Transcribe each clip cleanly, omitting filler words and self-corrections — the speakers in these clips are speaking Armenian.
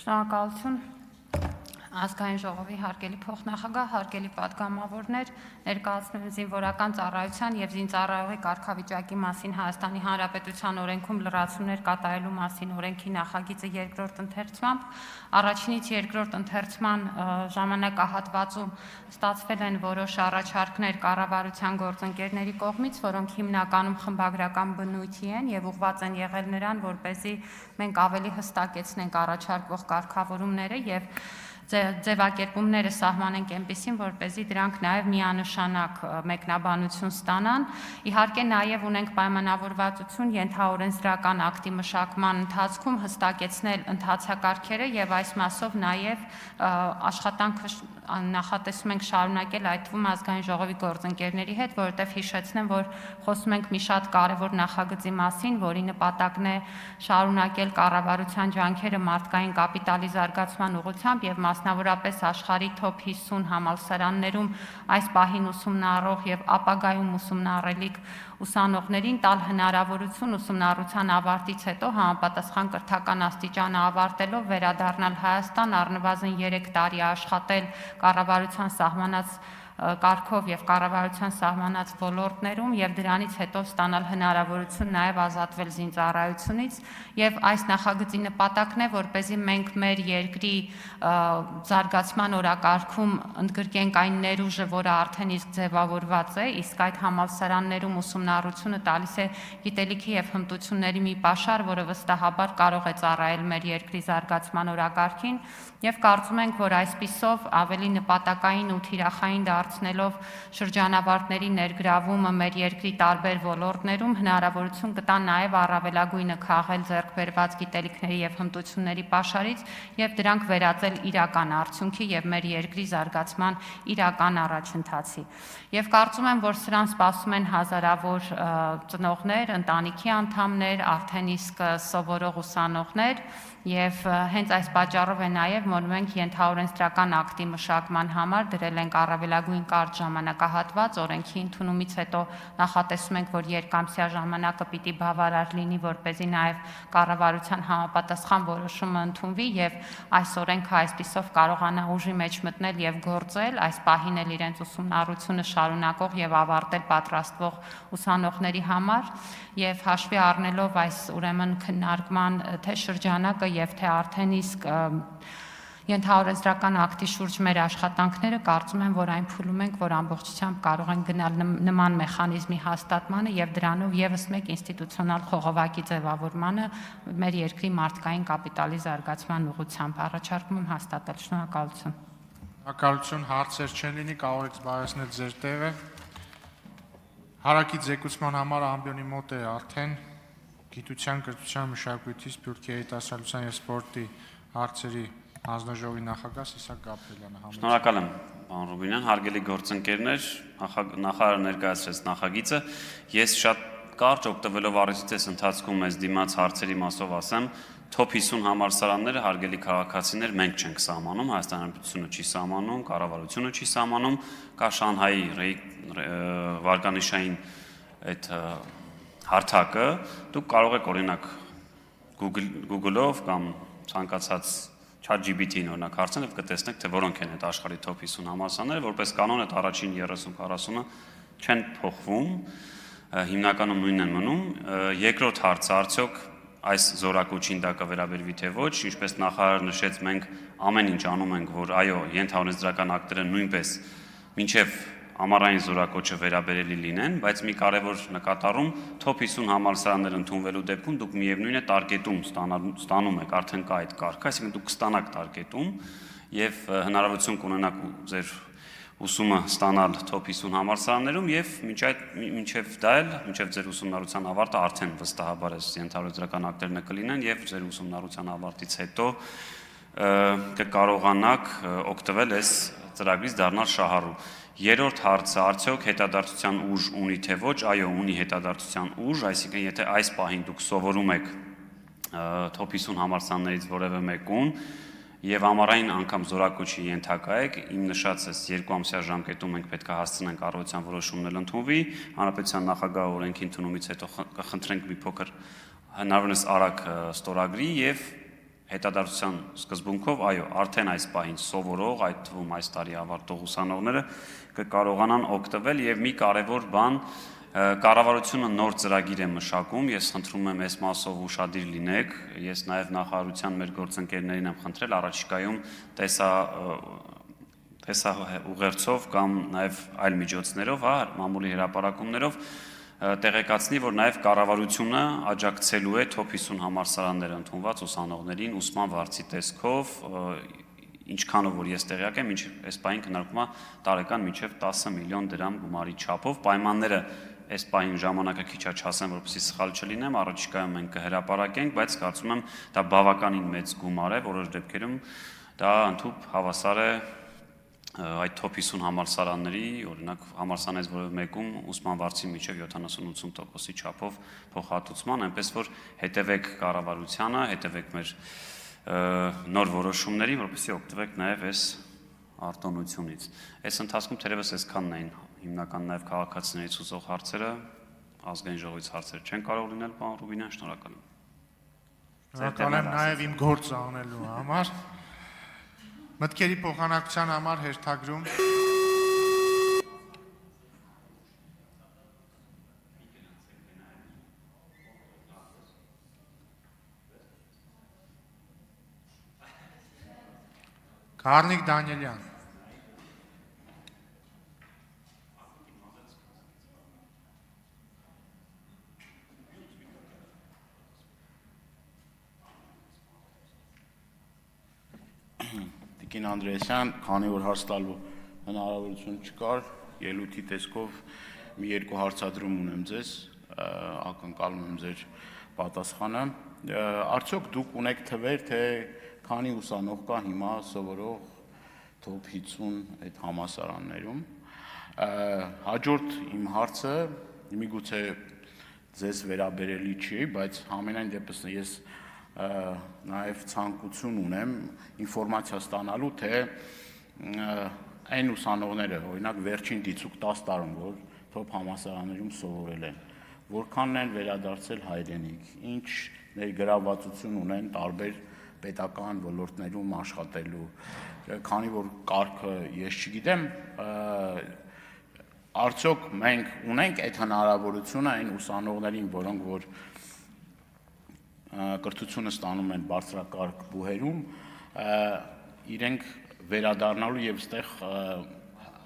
Շնորհակալություն ազգային ժողովի հարգելի փոխնախագահ, հարգելի պատգամավորներ, ներկայացնում եմ զինվորական ծառայության եւ զինծառայողի կարգավիճակի մասին Հայաստանի Հանրապետության օրենքում լրացումներ կատարելու մասին օրենքի նախագիծը երկրորդ ընթերցմամբ, առաջինից երկրորդ ընթերցման ժամանակահատվածում ստացվել են որոշ առաջարկներ կառավարության գործընկերների կողմից, որոնք հիմնականում խմբագրական բնույթի են եւ ուղղված են եղել նրան, որպեսզի մենք ավելի հստակեցնենք առաջարկվող կարգավորումները եւ ձևակերպումները սահմանենք այնպիսին, որպեսզի դրանք նաև միանշանակ մեկնաբանություն ստանան։ Իհարկե նաև ունենք պայմանավորվածություն ենթաօրենսդրական ակտի մշակման ընթացքում հստակեցնել ընթացակարգերը եւ այս մասով նաև աշխատանքը նախատեսում ենք շարունակել այդ թվում ազգային ժողովի գործընկերների հետ, որովհետև հիշեցնեմ, որ խոսում ենք մի շատ կարևոր նախագծի մասին, որի նպատակն է շարունակել կառավարության ջանքերը մարդկային կապիտալի զարգացման ուղղությամբ եւ մասնավորապես աշխարհի top 50 համալսարաններում այս պահին ուսումնառող եւ ապագայում ուսումնառելիք ուսանողներին տալ հնարավորություն ուսումնառության ավարտից հետո համապատասխան կրթական աստիճանը ավարտելով վերադառնալ Հայաստան, առնվազն 3 տարի աշխատել կառավարության սահմանած կարգով եւ կառավարության սահմանած ոլորտներում եւ դրանից հետո ստանալ հնարավորություն նաեւ ազատվել զինծառայությունից եւ այս նախագծի նպատակն է, որպեսզի մենք մեր երկրի զարգացման օրակարգում ընդգրկենք այն ներուժը, որը արդեն իսկ ձևավորված է, իսկ այդ համալսարաններում ուսումնառությունը տալիս է գիտելիքի եւ հմտությունների մի պաշար, որը վստահաբար կարող է ծառայել մեր երկրի զարգացման օրակարգին եւ կարծում ենք, որ այսպիսով ավելի նպատակային ու թիրախային դարձնելով շրջանավարտների ներգրավումը մեր երկրի տարբեր ոլորտներում հնարավորություն կտա նաև առավելագույնը քաղել ձեռքբերված գիտելիքների եւ հմտությունների պաշարից եւ դրանք վերածել իրական արդյունքի եւ մեր երկրի զարգացման իրական առաջընթացի։ Եվ կարծում եմ, որ սրան սպասում են հազարավոր ծնողներ, ընտանիքի անդամներ, արդեն իսկ սովորող ուսանողներ եւ հենց այս պատճառով է նաեւ, որ մենք ենթաօրենսդրական ակտի մշակման համար դրել ենք առավելագույն կարճ ժամանակահատված, օրենքի ընդունումից հետո նախատեսում ենք, որ երկամսյա ժամանակը պիտի բավարար լինի, որպեսզի նաեւ կառավարության համապատասխան որոշումը ընդունվի եւ այս օրենքը այսպիսով կարողանա ուժի մեջ մտնել եւ գործել, այս պահին էլ իրենց ուսումնառությունը շարունակող եւ ավարտել պատրաստվող ուսանողների համար եւ հաշվի առնելով այս ուրեմն քննարկման թե շրջանակը եւ թե արդեն իսկ ենթաօրենսդրական ակտի շուրջ մեր աշխատանքները կարծում եմ, որ այն փուլում ենք, որ ամբողջությամբ կարող են գնալ նման մեխանիզմի հաստատմանը եւ դրանով եւս մեկ ինստիտուցիոնալ խողովակի ձևավորմանը մեր երկրի մարդկային կապիտալի զարգացման ուղղությամբ առաջարկում եմ հաստատել։ Շնորհակալություն։ Շնորհակալություն, հարցեր չեն լինի, կարող եք զբաղեցնել ձեր տեղը։ Հարակից զեկուցման համար ամբիոնի մոտ է արդեն գիտության, կրթության, մշակույթի, սփյուռքի երիտասարդության եւ սպորտի հարցերի հանձնաժողովի նախագահ Իսահակ Գաբրելյանը։ Շնորհակալ եմ, պարոն Ռուբինյան, հարգելի գործընկերներ, նախարարը ներկայացրեց նախագիծը։ Ես շատ կարճ օգտվելով առիթից ընթացքում մեզ դիմաց հարցերի մասով ասեմ, top 50 համալսարանները հարգելի քաղաքացիներ մենք չենք սահմանում, Հայաստանի Հանրապետությունը չի սահմանում, կառավարությունը չի սահմանում, կա Շանհայի վարկանիշային այդ հարթակը, դուք կարող եք օրինակ Google-ով կամ ցանկացած ChatGPT-ին օրինակ հարցնել եւ կտեսնեք, թե որոնք են այդ աշխարհի top 50 համալսարանները, որպես կանոն այդ առաջին 30-40-ը չեն փոխվում, հիմնականում նույնն են մնում։ Երկրորդ հարցը, արդյոք այս զորակոչին դա կվերաբերվի թե ոչ, ինչպես նախարարը նշեց, մենք ամեն ինչ անում ենք, որ այո, ենթաօրենսդրական ակտերը նույնպես մինչև ամառային զորակոչը վերաբերելի լինեն, բայց մի կարևոր նկատառում top 50 համալսարաններ ընդունվելու դեպքում դուք միևնույն է տարկետում ստանում եք, արդեն կա այդ կարգը, այսինքն դուք կստանաք տարկետում եւ հնարավորություն կունենաք ձեր ուսումը ստանալ top 50 համալսարաններում եւ մինչեւ դա էլ, մինչեւ ձեր ուսումնառության ավարտը արդեն վստահաբար այս ենթաօրենսդրական ակտերն կլինեն եւ ձեր ուսումնառության ավարտից հետո կկարողանաք օգտվել այս ծրագրից, դառնալ շահառու։ Երրորդ հարցը, արդյոք հետադարձության ուժ ունի թե ոչ, այո, ունի հետադարձության ուժ, այսինքն եթե այս պահին դուք սովորում եք top 50 համալսարաններից որևէ մեկում եւ ամառային անգամ զորակոչի ենթակա եք, իմ նշած այս 2 ամսյա ժամկետում մենք պետք է հասցնենք կառավարության որոշումն էլ ընդունվի, հանրապետության նախագահ օրենքի ընդունումից հետո կխնդրենք մի փոքր հնարավորինս արագ ստորագրի եւ հետադարձության սկզբունքով, այո, արդեն այս պահին սովորող, այդ թվում այս տարի ավարտող ուսանողները կկարողանան օգտվել եւ մի կարեւոր բան կառավարությունը նոր ծրագիր է մշակում, ես խնդրում եմ այս մասով ուշադիր լինեք, ես նաեւ նախարարության մեր գործընկերներին եմ խնդրել առաջիկայում տեսա ուղերձով կամ նաեւ այլ միջոցներով, մամուլի հրապարակումներով տեղեկացնի, որ նաեւ կառավարությունը աջակցելու է top 50 համալսարաններ ընդունված ուսանողներին ուսման վարձի տեսքով, ինչքանով որ ես տեղյակ եմ, այս պահին քննարկվում է տարեկան մինչև 10 միլիոն դրամ գումարի չափով, պայմանները այս պահին ժամանակը քիչ է չասեմ, որպեսզի սխալ չլինեմ, առաջիկայում մենք կհրապարակենք, բայց կարծում եմ դա բավականին մեծ գումար է, որոշ դեպքերում դա ընդհանուր հավասար է այդ top 50 համալսարանների, օրինակ համալսարանից որևէ մեկում ուսման վարձի միջև 70-80%-ի չափով փոխհատուցման, այնպես որ հետևեք կառավարությանը, հետևեք մեր նոր որոշումներին, որպեսզի օգտվեք նաև այս արտոնությունից։ Այս ընթացքում թերևս այսքանն էին հիմնական նաև քաղաքացիներից ուզող հարցերը, ազգային ժողովից հարցեր չեն կարող լինել, պարոն Ռուբինյան, շնորհակալ եմ։ Շնորհակալ եմ նաև իմ գործը անելու համար։ Մտքերի փոխանակության համար հերթագրում։ Կարնիկ Դանիելյան։ Տիկին Անդրեասյան, քանի որ հարց տալու հնարավորություն չկար, ելույթի տեսքով մի երկու հարցադրում ունեմ ձեզ, ակնկալում եմ ձեր պատասխանը։ Արդյոք դուք ունեք թվեր, թե քանի ուսանող կա հիմա սովորող top 50 այդ համալսարաններում։ Հաջորդ իմ հարցը միգուցե ձեզ վերաբերելի չի, բայց համենայն դեպս ես նաև ցանկություն ունեմ ինֆորմացիա ստանալու, թե այն ուսանողները, օրինակ վերջին դիցուկ 10 տարում, որ top համալսարաններում սովորել են, որքանն են վերադարձել հայրենիք, ինչ ներգրավվածություն ունեն տարբեր պետական ոլորտներում աշխատելու, քանի որ կարգը ես չգիտեմ, արդյոք մենք ունենք այդ հնարավորությունը այն ուսանողներին, որոնք որ կրթությունը ստանում են բարձրակարգ բուհերում, իրենք վերադառնալու եւ այստեղ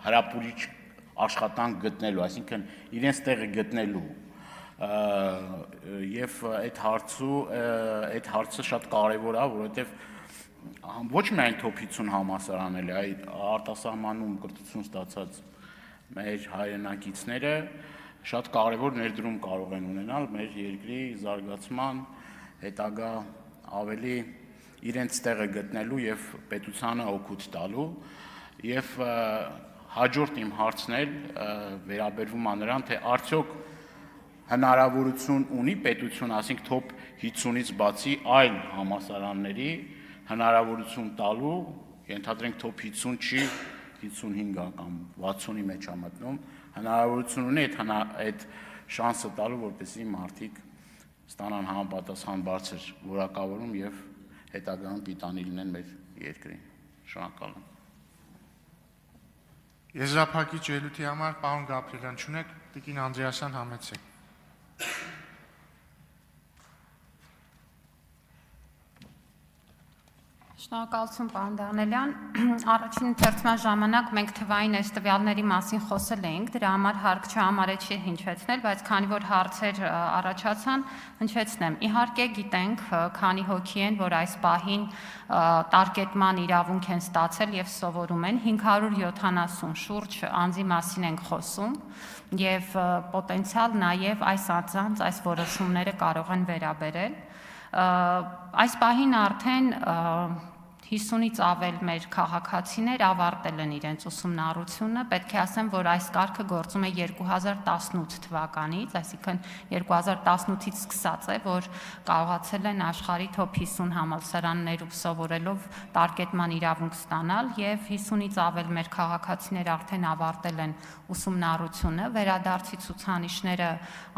հրապուրիչ աշխատանք գտնելու, այսինքն իրենց տեղը գտնելու եւ այդ հարցը շատ կարեւոր է, որովհետեւ ոչ միայն top 50 համալսարանն է, այլ արտասահմանում կրթություն ստացած մեր հայրենակիցները շատ կարեւոր ներդրում կարող են ունենալ մեր երկրի զարգացման, հետագա ավելի իրենց տեղը գտնելու եւ պետությանը օգուտ տալու եւ հաջորդ իմ հարցն էլ վերաբերվում է նրան, թե արդյոք հնարավորություն ունի պետություն, ասենք top 50-ից բացի այլ համալսարանների հնարավորություն տալու, ենթադրենք top 50 չի 55-ը կամ 60-ի մեջ է մտնում, հնարավորություն ունի այդ շանսը տալու, որպեսզի մարդիկ ստանան համապատասխան բարձր որակավորում եւ հետագայում պիտանի լինեն մեր երկրին։ Շնորհակալ եմ։ Եզրափակիչ ելույթի համար պարոն Գաբրիելյան չունեք, տիկին Անդրեասյան համեցեք։ Շնորհակալություն պարոն Դանիելյան, առաջին ընթերցման ժամանակ մենք թվային այս տվյալների մասին խոսել էինք, դրա համար հարկ չհամարեցի հնչեցնել, բայց քանի որ հարցեր առաջացան, հնչեցնեմ։ Իհարկե գիտենք, քանի հոգի են, որ այս պահին տարկետման իրավունք են ստացել եւ սովորում են, 570 շուրջ անձի մասին ենք խոսում եւ պոտենցիալ նաեւ այս անձանց այս որոշումները կարող են վերաբերել։ Այս պահին արդեն 50-ից ավել մեր քաղաքացիներ ավարտել են իրենց ուսումնառությունը, պետք է ասեմ, որ այս կարգը գործում է 2018 թվականից, այսինքն 2018-ից սկսած է, որ կարողացել են աշխարհի top 50 համալսարաններում սովորելով տարկետման իրավունք ստանալ եւ 50-ից ավել մեր քաղաքացիներ արդեն ավարտել են ուսումնառությունը, վերադարձի ցուցանիշները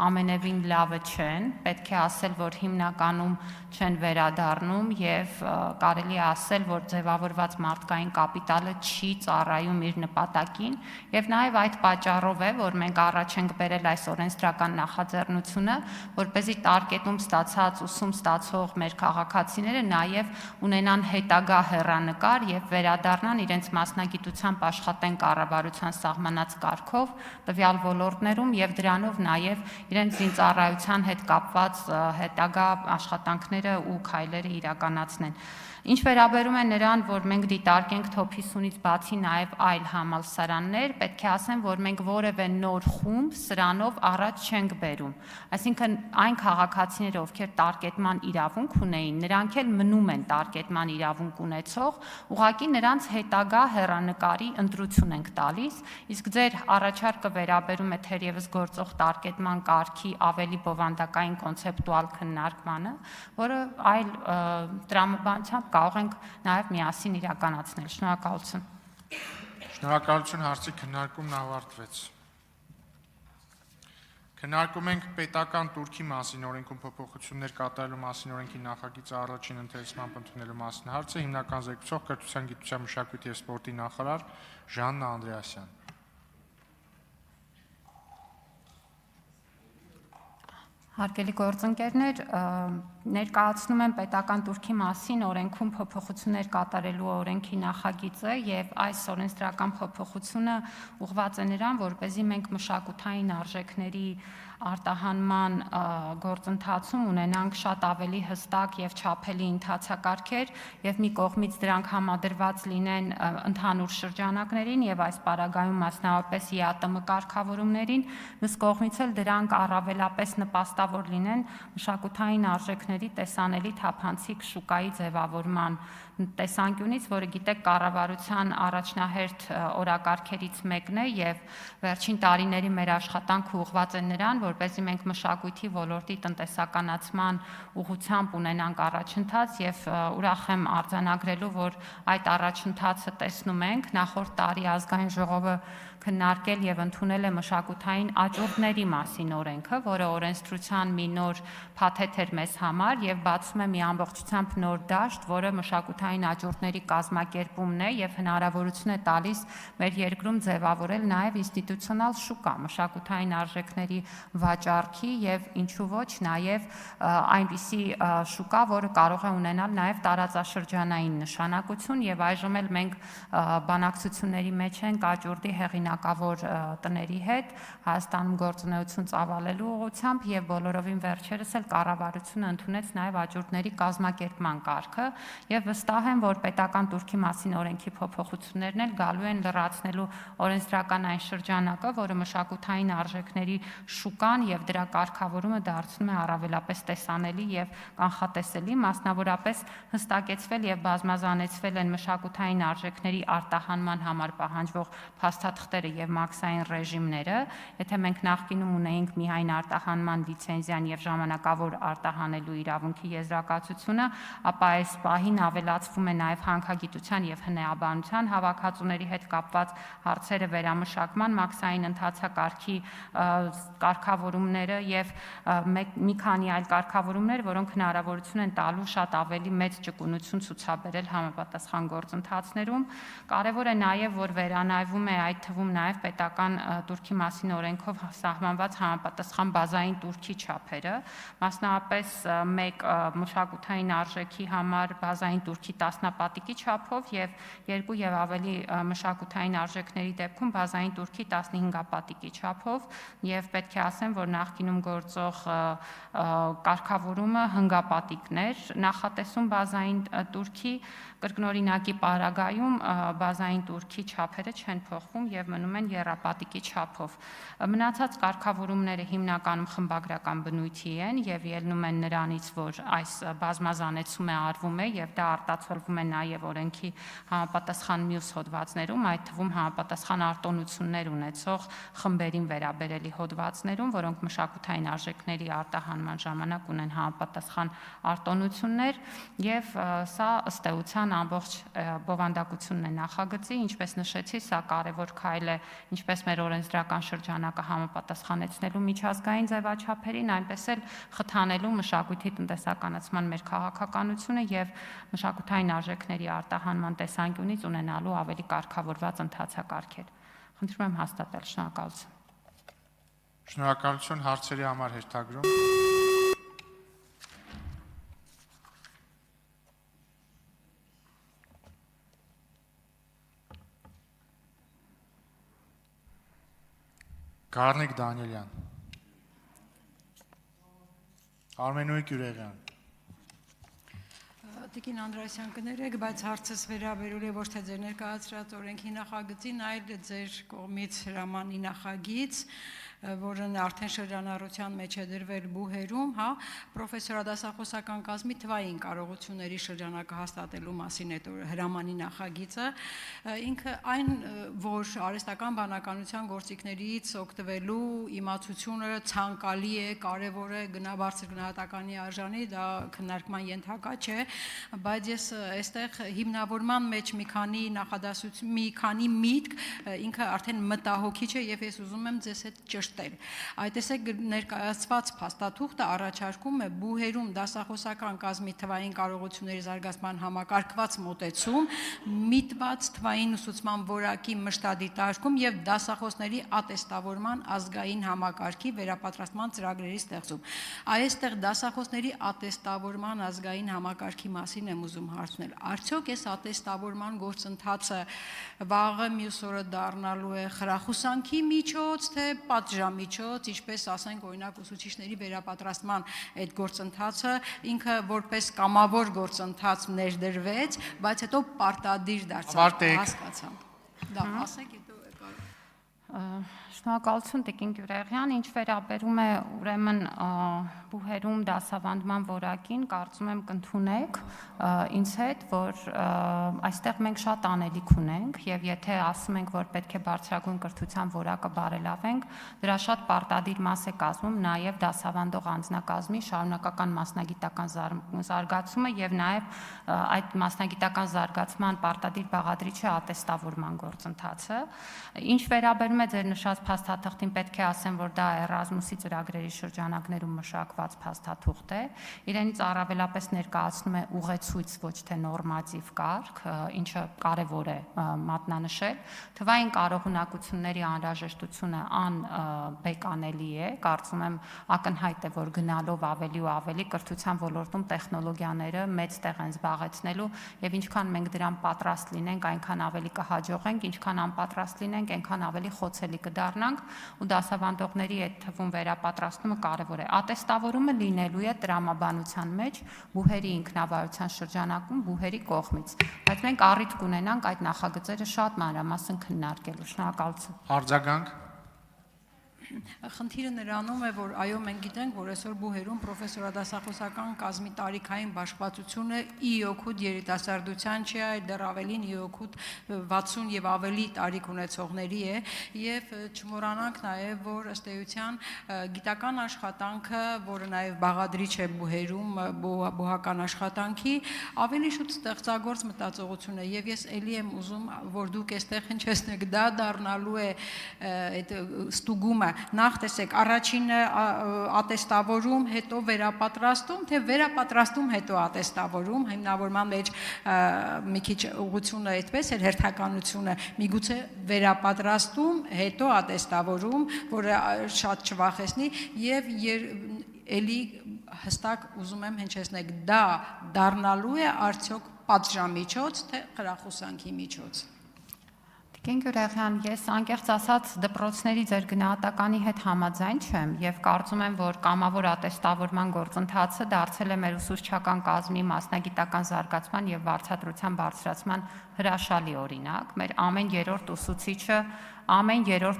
ամենևին լավը չեն, պետք է ասել, որ հիմնականում չեն վերադառնում եւ կարելի է ասել, որ ձևավորված մարդկային կապիտալը չի ծառայում իր նպատակին եւ նաեւ այդ պատճառով է, որ մենք առաջ ենք բերել այս օրենսդրական նախաձեռնությունը, որպեսզի տարկետում ստացած ուսում ստացող մեր քաղաքացիները նաեւ ունենան հետագա հեռանկար եւ վերադառնան իրենց մասնագիտությամբ աշխատեն կառավարության սահմանած կարգով տվյալ ոլորտներում եւ դրանով նաեւ իրենց զինծառայության հետ կապված հետագա աշխատանքները ու քայլերը իրականացնեն։ Ինչ վերաբերում է նրան, որ մենք դիտարկենք top 50-ից բացի նաև այլ համալսարաններ, պետք է ասեմ, որ մենք որևէ նոր խումբ սրանով առաջ չենք բերում։ Այսինքն այն քաղաքացիները, ովքեր տարկետման իրավունք ունեին, նրանք էլ մնում են տարկետման իրավունք ունեցող, ուղղակի նրանց հետագա հեռանկարի ընտրություն ենք տալիս, իսկ ձեր առաջարկը վերաբերում է թերևս գործող տարկետման կարգի ավելի բովանդակային կոնցեպտուալ քննարկմանը, որը այլ տրամաբանությամբ կարող ենք նաև միասին իրականացնել։ Շնորհակալություն։ Շնորհակալություն, հարցի քննարկումն ավարտվեց։ Քննարկում ենք պետական տուրքի մասին օրենքում փոփոխություններ կատարելու մասին օրենքի նախագիծը առաջին ընթերցմամբ ընդունելու մասին հարցը հիմնական զեկուցող կրթության, գիտության, մշակույթի և սպորտի նախարար Ժաննա Անդրեասյան։ Հարգելի գործընկերներ, ներկայացնում եմ պետական տուրքի մասին օրենքում փոփոխություններ կատարելու օրենքի նախագիծը եւ այս օրենսդրական փոփոխությունը ուղղված է նրան, որպեսզի մենք մշակութային արժեքների արտահանման գործընթացում ունենանք շատ ավելի հստակ եւ չափելի ընթացակարգեր եւ մի կողմից դրանք համադրված լինեն ընդհանուր շրջանակներին եւ այս պարագայում մասնավորապես ԵԱՏՄ կարգավորումներին, մյուս կողմից էլ դրանք առավելապես նպաստավոր լինեն մշակութային արժեքների տեսանելի թափանցիկ շուկայի ձևավորման տեսանկյունից, որը գիտեք կառավարության առաջնահերթ օրակարգերից մեկն է եւ վերջին տարիների մեր աշխատանքը ուղղված է նրան, որպեսզի մենք մշակույթի ոլորտի տնտեսականացման ուղղությամբ ունենանք առաջընթաց եւ ուրախ եմ արձանագրելու, որ այդ առաջընթացը տեսնում ենք նախորդ տարի ազգային ժողովը քննարկել եւ ընդունել է մշակութային աճուրդների մասին օրենքը, որը օրենսդրության մի նոր փաթեթ էր մեզ համար եւ բացում է մի ամբողջությամբ նոր դաշտ, որը մշակութային աճուրդների կազմակերպումն է եւ հնարավորություն է տալիս մեր երկրում ձևավորել նաեւ ինստիտուցիոնալ շուկա մշակութային արժեքների վաճառքի եւ ինչու ոչ նաեւ այնպիսի շուկա, որը կարող է ունենալ նաեւ տարածաշրջանային նշանակություն եւ այժմ էլ մենք բանակցությունների մեջ ենք աճուրդի հեղինակավոր տների հետ Հայաստանում գործունեություն ծավալելու ուղղությամբ եւ բոլորովին վերջերս էլ կառավարությունը ընդունեց նաեւ աճուրդների կազմակերպման կարգը եւ վստահ եմ, որ պետական տուրքի մասին օրենքի փոփոխություններն էլ գալու են լրացնելու օրենսդրական այն շրջանակը, որը մշակութային արժեքների շուկան եւ դրա կարգավորումը դարձնում է առավելապես տեսանելի եւ կանխատեսելի, մասնավորապես հստակեցվել եւ բազմազանեցվել են մշակութային արժեքների արտահանման համար պահանջվող փաստաթղթերը եւ մաքսային ռեժիմները, եթե մենք նախկինում ունեինք միայն արտահանման լիցենզիան եւ ժամանակավոր արտահանելու իրավունքի եզրակացությունը, ապա այս պահին ավելացվում է նաեւ հանքագիտության եւ հնեաբանության հավաքածուների հետ կապված հարցերը վերամշակման մաքսային ընթացակարգի կարգավորումները եւ մի քանի այլ կարգավորումներ, որոնք հնարավորություն են տալու շատ ավելի մեծ ճկունություն ցուցաբերել համապատասխան գործընթացներում։ Կարևոր է նաեւ, որ վերանայվում է այդ թվում նաեւ պետական տուրքի մասին օրենքով սահմանված համապատասխան բազային տուրքի չափերը, մասնավորապես մեկ մշակութային արժեքի համար բազային տուրքի տասնապատիկի չափով եւ երկու եւ ավելի մշակութային արժեքների դեպքում բազային տուրքի 15-պատիկի չափով եւ պետք է ասեմ, որ նախկինում գործող կարգավորումը հնգապատիկներ նախատեսում բազային տուրքի կրկնօրինակի պարագայում բազային տուրքի չափերը չեն փոխվում եւ մնում են եռապատիկի չափով։ Մնացած կարգավորումները հիմնականում խմբագրական բնույթի են եւ ելնում են նրանից, որ այս բազմազանեցումը արվում է եւ դա արտացոլվում է նաեւ օրենքի համապատասխան մյուս հոդվածներում, այդ թվում համապատասխան արտոնություններ ունեցող խմբերին վերաբերելի հոդվածներում, որոնք մշակութային արժեքների արտահանման ժամանակ ունեն համապատասխան արտոնություններ եւ սա ըստ էության ամբողջ բովանդակությունն է նախագծի, ինչպես նշեցի, սա կարևոր քայլ է ինչպես մեր օրենսդրական շրջանակը համապատասխանեցնելու միջազգային ձևաչափերին, այնպես էլ խթանելու մշակույթի տնտեսականացման մեր քաղաքականությունը եւ մշակութային արժեքների արտահանման տեսանկյունից ունենալու ավելի կարգավորված ընթացակարգեր։ Խնդրում եմ հաստատել, շնորհակալություն։ Շնորհակալություն հարցերի համար հերթագրում։ Գառնիկ Դանիելյան։ Արմենուհի Գյուրեղյան։ Տիկին Անդրեասյան կներեք, բայց հարցս վերաբերում է ոչ թե ձեր ներկայացրած օրենքի նախագծին, այլ ձեր կողմից հրամանի նախագիծ, որն արդեն շրջանառության մեջ է դրվել բուհերում, հա, պրոֆեսորադասախոսական կազմի թվային կարողությունների շրջանակը հաստատելու մասին այդ հրամանի նախագիծը, ինքը այն, որ արհեստական բանականության գործիքներից օգտվելու իմացությունը ցանկալի է, կարևոր է, բարձր գնահատականի արժանի, դա քննարկման ենթակա չէ, բայց ես այստեղ հիմնավորման մեջ մի քանի նախադասություն, մի քանի միտք, ինքը արդեն մտահոգիչ է եւ ես ուզում եմ ձեզ հետ ճշտել։ Այդ տեսեք ներկայացված փաստաթուղթը առաջարկում է բուհերում դասախոսական կազմի թվային կարողությունների զարգացման համակարգված մոտեցում, միտված թվային ուսուցման որակի մշտադիտարկում եւ դասախոսների ատեստավորման ազգային համակարգի վերապատրաստման ծրագրերի ստեղծում։ Այստեղ դասախոսների ատեստավորման ազգային համակարգի մասին եմ ուզում հարցնել։ Արդյոք այս ատեստավորման գործընթացը վաղը մյուս օրը դառնալու է խրախուսանքի միջոց, թե պատժամիջոց, ինչպես ասենք օրինակ ուսուցիչների վերապատրաստման այդ գործընթացը ինքը որպես կամավոր գործընթաց ներդրվեց, բայց հետո պարտադիր դարձավ, հասկացա։ Դա ասեք հետո Շնորհակալություն Տիկին Գյուրեղյան, ինչ վերաբերում է ուրեմն բուհերում դասավանդման որակին, կարծում եմ կընդունեք ինձ հետ, որ այստեղ մենք շատ անելիք ունենք եւ եթե ասում ենք, որ պետք է բարձրագույն կրթության որակը բարելավենք, դրա շատ պարտադիր մաս է կազմում նաեւ դասավանդող անձնակազմի շարունակական մասնագիտական զարգացումը եւ նաեւ այդ մասնագիտական զարգացման պարտադիր բաղադրիչ է ատեստավորման գործընթացը։ Ինչ վերաբերում է ձեր նշած փաստաթղթին, պետք է ասեմ, որ դա Էրազմուսի ծրագրերի շրջանակներում մշակված փաստաթուղթ է, իրենից առավելապես ներկայացնում է ուղեցույց, ոչ թե նորմատիվ կարգ, ինչը կարևոր է մատնանշել։ Թվային կարողունակությունների անհրաժեշտությունը անբեկանելի է, կարծում եմ ակնհայտ է, որ գնալով ավելի ու ավելի կրթության ոլորտում տեխնոլոգիաները մեծ տեղ են զբաղեցնելու եւ ինչքան մենք դրան պատրաստ լինենք, այնքան ավելի կհաջողենք, ինչքան անպատրաստ լինենք, այնքան ավելի խոցելի կդառնանք ու դասավանդողների այդ թվում վերապատրաստումը կարևոր է։ Ատեստավորումը լինելու է տրամաբանության մեջ բուհերի ինքնավարության շրջանակում բուհերի կողմից, բայց մենք առիթ կունենանք այդ նախագծերը շատ մանրամասն քննարկելու։ Շնորհակալություն։ Արձագանք։ Խնդիրը նրանում է, որ այո, մենք գիտենք, որ այսօր բուհերում պրոֆեսորադասախոսական կազմի տարիքային բաշխվածությունը ի օգուտ երիտասարդության չէ, այլ դեռ ավելին ի օգուտ 60 եւ ավելի տարիք ունեցողների է եւ չմոռանանք նաեւ, որ ըստ էության գիտական աշխատանքը, որը նաեւ բաղադրիչ է բուհերում, բուհական աշխատանքի, ավելի շուտ ստեղծագործ մտածողություն է եւ ես ելի եմ ուզում, որ դուք այստեղ հնչեցնեք, դա դառնալու է այդ ստուգումը նախ տեսեք առաջինը ատեստավորում, հետո վերապատրաստում, թե վերապատրաստում, հետո ատեստավորում, հիմնավորման մեջ մի քիչ ուղղությունը այդպես էր, հերթականությունը, միգուցե վերապատրաստում, հետո ատեստավորում, որը շատ չվախեցնի եւ էլի հստակ ուզում եմ հնչեցնել, դա դառնալու է արդյոք պատժամիջոց, թե խրախուսանքի միջոց։ Գենգյուրեղյան, ես անկեղծ ասած դպրոցների ձեր գնահատականի հետ համաձայն չեմ եւ կարծում եմ, որ կամավոր ատեստավորման գործընթացը դարձել է մեր ուսուցչական կազմի մասնագիտական զարգացման եւ վարձատրության բարձրացման հրաշալի օրինակ։ Մեր ամեն երրորդ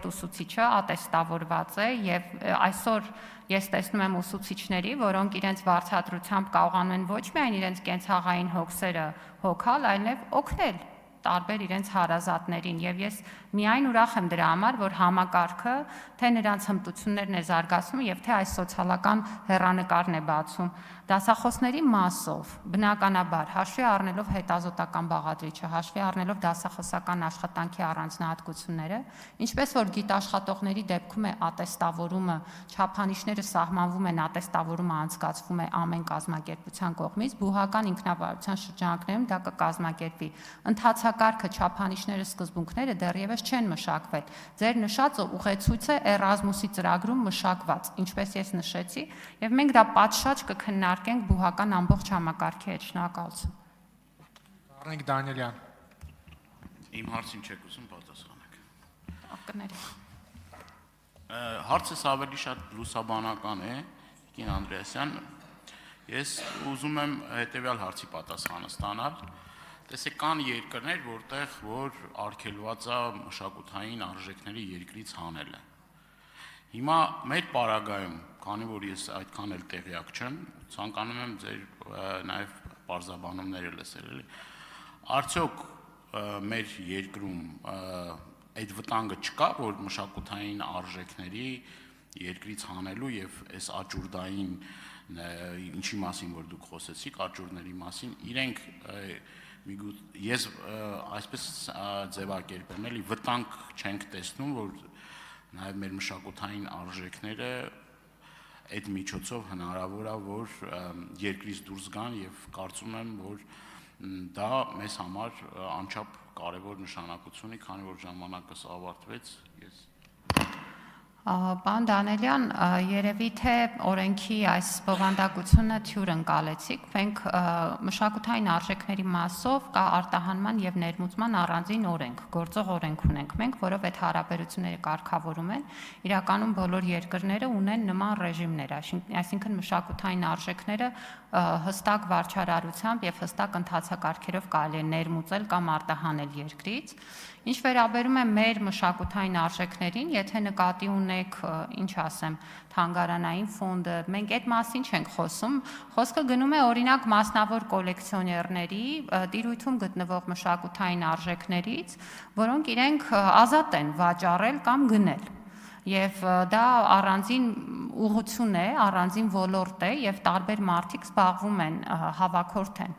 ուսուցիչը ատեստավորված է եւ այսօր ես տեսնում եմ ուսուցիչների, որոնք իրենց վարձատրությամբ կարողանում են ոչ միայն իրենց կենցաղային հոգսերը հոգալ, այլև օգնել տարբեր իրենց հարազատներին եւ ես միայն ուրախ եմ դրա համար, որ համակարգը թե նրանց հմտություններն է զարգացնում եւ թե այս սոցիալական հեռանկարն է բացում դասախոսների մասով բնականաբար հաշվի առնելով հետազոտական բաղադրիչը, հաշվի առնելով դասախոսական աշխատանքի առանձնահատկությունները, ինչպես որ գիտաշխատողների դեպքում է ատեստավորումը, չափանիշները սահմանվում են, ատեստավորումը անցկացվում է ամեն կազմակերպության կողմից, բուհական ինքնավարության շրջանակներում դա կկազմակերպվի։ Ընթացակարգը, չափանիշները, սկզբունքները դեռևս չեն մշակվել։ Ձեր նշածը ուղեցույց է Էրազմուսի ծրագրում մշակված, ինչպես ես նշեցի, եւ մենք դա պատշաճ կքննարկենք բուհական ամբողջ համակարգի հետ։ Շնորհակալություն։ Արնիկ Դանիելյան։ Իմ հարցին չեք ուզում պատասխանեք։ Կներեք։ Հարցս ավելի շատ լուսաբանական է, Կին Անդրեասյան։ Ես ուզում եմ հետեւյալ հարցի պատասխանը ստանալ։ Տեսեք, կան երկրներ, որտեղ որ արգելված է մշակութային արժեքների երկրից հանելը։ Հիմա մեր պարագայում, քանի որ ես այդքան էլ տեղյակ չեմ, ցանկանում եմ ձեր նաև բարձաբանումները լսել, էլի։ Արդյոք մեր երկրում այդ վտանգը չկա, որ մշակութային արժեքների երկրից հանելու եւ այս աճուրդային ինչի մասին որ դուք խոսեցիք, աճուրդների մասին, իրենք ես այսպես ձևակերպեմ, էլի վտանգ չենք տեսնում, որ նաև մեր մշակութային արժեքները այդ միջոցով հնարավոր է, որ երկրից դուրս գան եւ կարծում եմ, որ դա մեզ համար անչափ կարևոր նշանակություն ունի, քանի որ ժամանակս ավարտվեց, ես Պարոն Դանիելյան, երևի թե օրենքի այս բովանդակությունը թյուր ընկալեցիք, մենք մշակութային արժեքների մասով կա արտահանման եւ ներմուծման առանձին օրենք, գործող օրենք ունենք մենք, որով այդ հարաբերությունները կարգավորում են, իրականում բոլոր երկրները ունեն նման ռեժիմներ, այսինքն մշակութային արժեքները հստակ վարչարարությամբ եւ հստակ ընթացակարգերով կարելի է ներմուծել կամ արտահանել երկրից։ Ինչ վերաբերում է մեր մշակութային արժեքներին, եթե նկատի ունեք, ինչ ասեմ, թանգարանային ֆոնդը, մենք այդ մասին չենք խոսում, խոսքը գնում է օրինակ մասնավոր կոլեկցիոներների տիրույթում գտնվող մշակութային արժեքներից, որոնք իրենք ազատ են վաճառել կամ գնել։ Եվ դա առանձին ուղղություն է, առանձին ոլորտ է եւ տարբեր մարդիկ զբաղվում են, հավաքորդ են։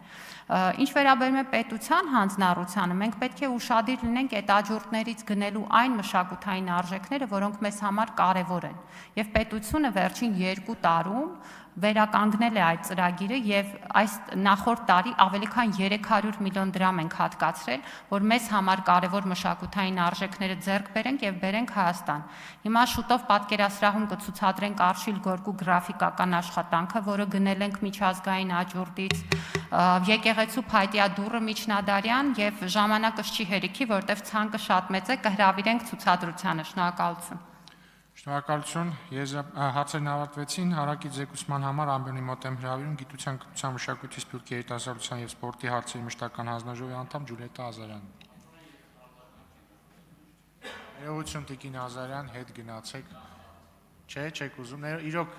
Ինչ վերաբերում է պետության հանձնառությանը, մենք պետք է ուշադիր լինենք այդ աջորդներից գնելու այն մշակութային արժեքները, որոնք մեզ համար կարևոր են։ Եվ պետությունը վերջին 2 տարում վերականգնել է այդ ծրագիրը եւ այս նախորդ տարի ավելի քան 300 միլիոն դրամ ենք հատկացրել, որ մեզ համար կարևոր մշակութային արժեքները ձեռք բերենք եւ բերենք Հայաստան։ Հիմա շուտով պատկերասրահում կցուցադրենք Արշիլ Գորկու գրաֆիկական աշխատանքը, որը գնել ենք միջազգային աջորդից, եկեղեցու փայտյա դուռը միջնադարյան եւ ժամանակս չի հերիքի, որտեվ ցանկը շատ մեծ է, կհրավիրենք ցուցադրությանը։ Շնորհակալություն։ Շնորհակալություն, հարցերն ավարտվեցին, հարակից զեկուցման համար ամբողջի մոտ եմ հրավիրում գիտության, կրթության, մշակույթի, սփյուռքի, երիտասարդության եւ սպորտի հարցերի մշտական հանձնաժողովի անդամ Ջուլիետա Ազարյան։ Ներողություն Տիկին Ազարյան, հետ գնացեք։ Չէ, չեք ուզում, իրոք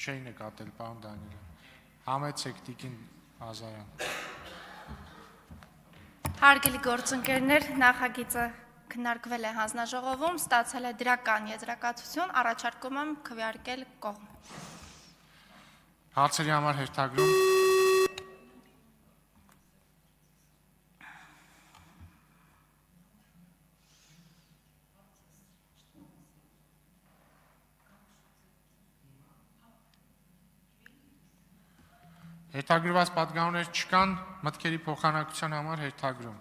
չէի նկատել, պարոն Դանիելյան։ Համեցեք Տիկին Ազարյան։ Հարգելի գործընկերներ, նախագիծը քննարկվել է հանձնաժողովում, ստացել է դրական եզրակացություն, առաջարկում եմ քվեարկել կողմ։ Հարցերի համար հերթագրում։ Հերթագրված պատգամներ չկան, մտքերի փոխանակության համար հերթագրում։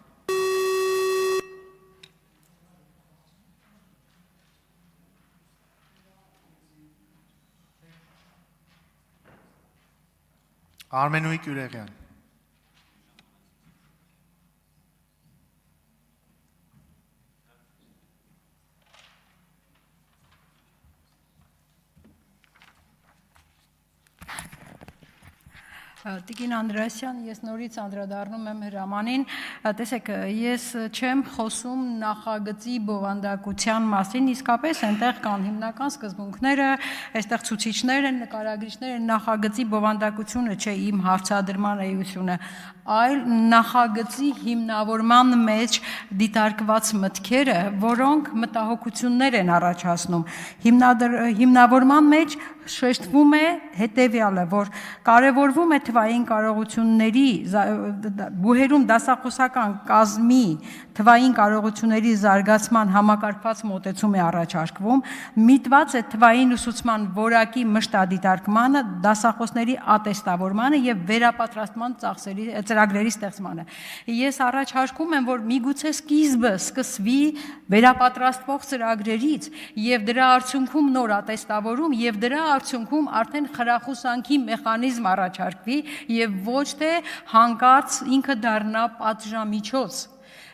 Արմենուհի Կյուրեղյան։ Տիկին Անդրեասյան, ես նորից անդրադառնում եմ հրամանին, տեսեք, ես չեմ խոսում նախագծի բովանդակության մասին, իսկապես այնտեղ կան հիմնական սկզբունքները, այստեղ ցուցիչներ են, նկարագրիչներ են, նախագծի բովանդակությունը չէ իմ հարցադրման էությունը, այլ նախագծի հիմնավորման մեջ դիտարկված մտքերը, որոնք մտահոգություններ են առաջացնում։ Հիմնավորման մեջ շեշտվում է հետևյալը, որ կարևորվում է թվային կարողությունների բուհերում դասախոսական կազմի թվային կարողությունների զարգացման համակարգված մոտեցում է առաջարկվում, միտված է թվային ուսուցման որակի մշտադիտարկմանը, դասախոսների ատեստավորմանը եւ վերապատրաստման ծրագրերի ստեղծմանը։ Ես առաջարկում եմ, որ միգուցե սկիզբը սկսվի վերապատրաստվող ծրագրերից եւ դրա արդյունքում նոր ատեստավորում եւ դրա արդյունքում արդեն խրախուսանքի մեխանիզմ առաջարկվի եւ ոչ թե հանկարծ ինքը դառնա պատժամիջոց։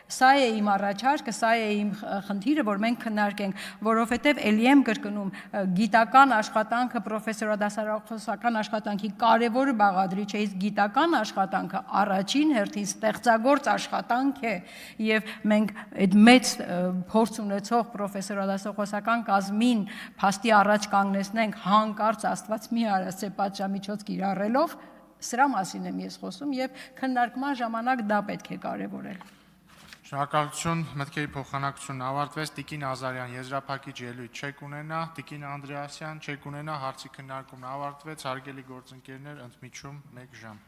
Սա է իմ առաջարկը, սա է իմ խնդիրը, որ մենք քննարկենք, որովհետև ելի եմ կրկնում, գիտական աշխատանքը, պրոֆեսորադասախոսական աշխատանքի կարևորը բաղադրիչ է, իսկ գիտական աշխատանքը առաջին հերթին ստեղծագործ աշխատանք է, եւ մենք այդ մեծ փորձ ունեցող պրոֆեսորադասախոսական կազմին փաստի առաջ կանգնեցնենք հանկարծ Աստված մի արած է պատժամիջոց կիրառելով, սրա մասին եմ ես խոսում եւ քննարկման ժամանակ դա պետք է կարևորել։ Շնորհակալություն, մտքերի փոխանակությունն ավարտվեց, Տիկին Ազարյան եզրափակիչ ելույթ չեք ունենա, Տիկին Անդրեասյան չեք ունենա, հարցի քննարկումն ավարտվեց, հարգելի գործընկերներ, ընդմիջում 1 ժամ։